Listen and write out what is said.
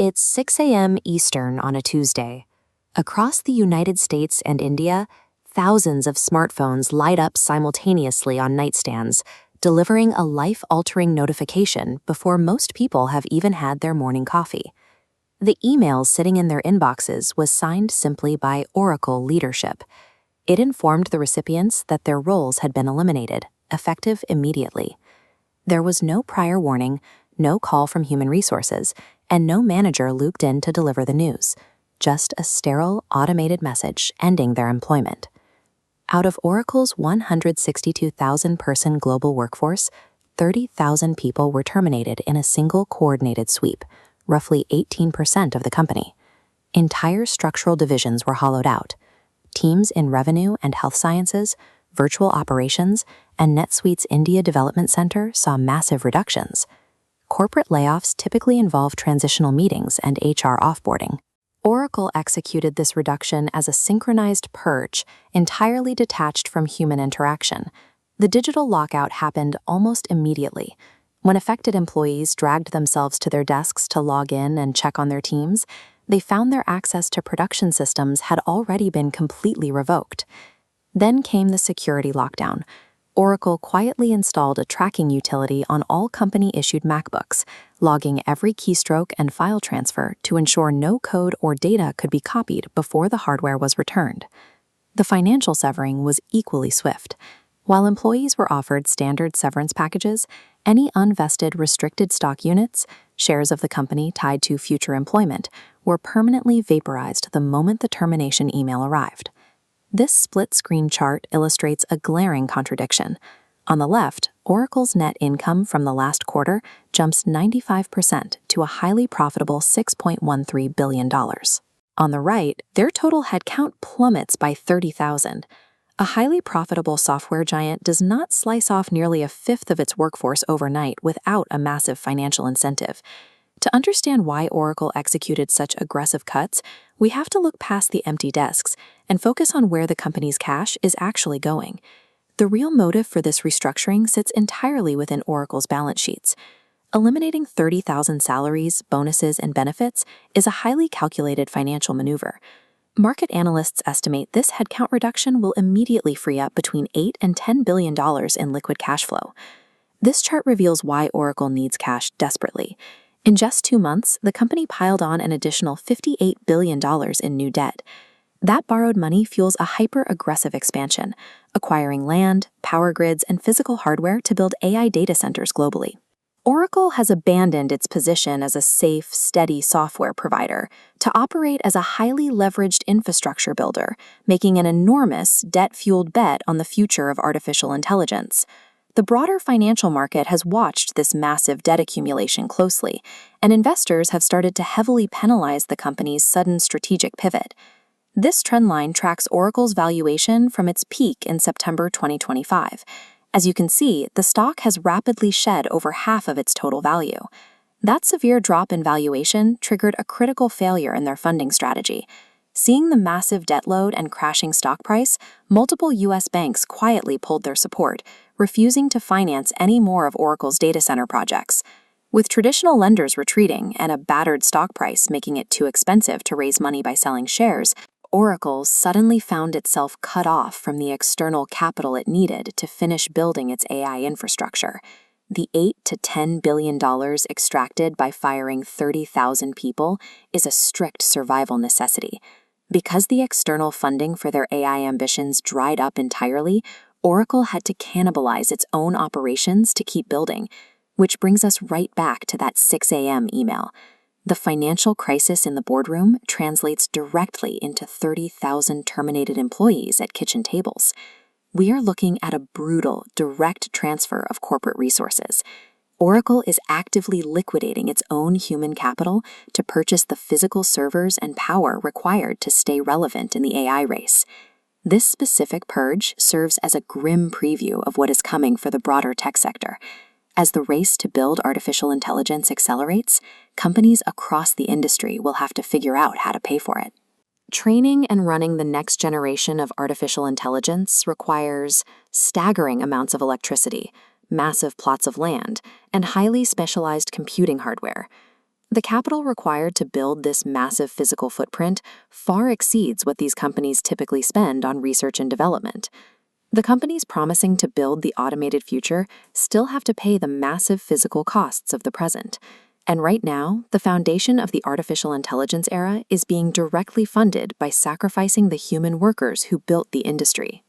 It's 6 a.m. Eastern on a Tuesday. Across the United States and India, thousands of smartphones light up simultaneously on nightstands, delivering a life-altering notification before most people have even had their morning coffee. The email sitting in their inboxes was signed simply by Oracle leadership. It informed the recipients that their roles had been eliminated, effective immediately. There was no prior warning, no call from human resources, and no manager looped in to deliver the news. Just a sterile, automated message ending their employment. Out of Oracle's 162,000-person global workforce, 30,000 people were terminated in a single coordinated sweep, roughly 18% of the company. Entire structural divisions were hollowed out. Teams in revenue and health sciences, virtual operations, and NetSuite's India Development Center saw massive reductions. Corporate layoffs typically involve transitional meetings and HR offboarding. Oracle executed this reduction as a synchronized purge, entirely detached from human interaction. The digital lockout happened almost immediately. When affected employees dragged themselves to their desks to log in and check on their teams, they found their access to production systems had already been completely revoked. Then came the security lockdown. Oracle quietly installed a tracking utility on all company-issued MacBooks, logging every keystroke and file transfer to ensure no code or data could be copied before the hardware was returned. The financial severing was equally swift. While employees were offered standard severance packages, any unvested restricted stock units, shares of the company tied to future employment, were permanently vaporized the moment the termination email arrived. This split-screen chart illustrates a glaring contradiction. On the left, Oracle's net income from the last quarter jumps 95% to a highly profitable $6.13 billion. On the right, their total headcount plummets by 30,000. A highly profitable software giant does not slice off nearly a fifth of its workforce overnight without a massive financial incentive. To understand why Oracle executed such aggressive cuts, we have to look past the empty desks and focus on where the company's cash is actually going. The real motive for this restructuring sits entirely within Oracle's balance sheets. Eliminating 30,000 salaries, bonuses, and benefits is a highly calculated financial maneuver. Market analysts estimate this headcount reduction will immediately free up between $8 and $10 billion in liquid cash flow. This chart reveals why Oracle needs cash desperately. In just 2 months, the company piled on an additional $58 billion in new debt. That borrowed money fuels a hyper-aggressive expansion, acquiring land, power grids, and physical hardware to build AI data centers globally. Oracle has abandoned its position as a safe, steady software provider to operate as a highly leveraged infrastructure builder, making an enormous, debt-fueled bet on the future of artificial intelligence. The broader financial market has watched this massive debt accumulation closely, and investors have started to heavily penalize the company's sudden strategic pivot. This trendline tracks Oracle's valuation from its peak in September 2025. As you can see, the stock has rapidly shed over half of its total value. That severe drop in valuation triggered a critical failure in their funding strategy. Seeing the massive debt load and crashing stock price, multiple U.S. banks quietly pulled their support, refusing to finance any more of Oracle's data center projects. With traditional lenders retreating and a battered stock price making it too expensive to raise money by selling shares, Oracle suddenly found itself cut off from the external capital it needed to finish building its AI infrastructure. The $8 to $10 billion extracted by firing 30,000 people is a strict survival necessity. Because the external funding for their AI ambitions dried up entirely, Oracle had to cannibalize its own operations to keep building, which brings us right back to that 6 a.m. email. The financial crisis in the boardroom translates directly into 30,000 terminated employees at kitchen tables. We are looking at a brutal, direct transfer of corporate resources. Oracle is actively liquidating its own human capital to purchase the physical servers and power required to stay relevant in the AI race. This specific purge serves as a grim preview of what is coming for the broader tech sector. As the race to build artificial intelligence accelerates, companies across the industry will have to figure out how to pay for it. Training and running the next generation of artificial intelligence requires staggering amounts of electricity, massive plots of land, and highly specialized computing hardware. The capital required to build this massive physical footprint far exceeds what these companies typically spend on research and development. The companies promising to build the automated future still have to pay the massive physical costs of the present. And right now, the foundation of the artificial intelligence era is being directly funded by sacrificing the human workers who built the industry.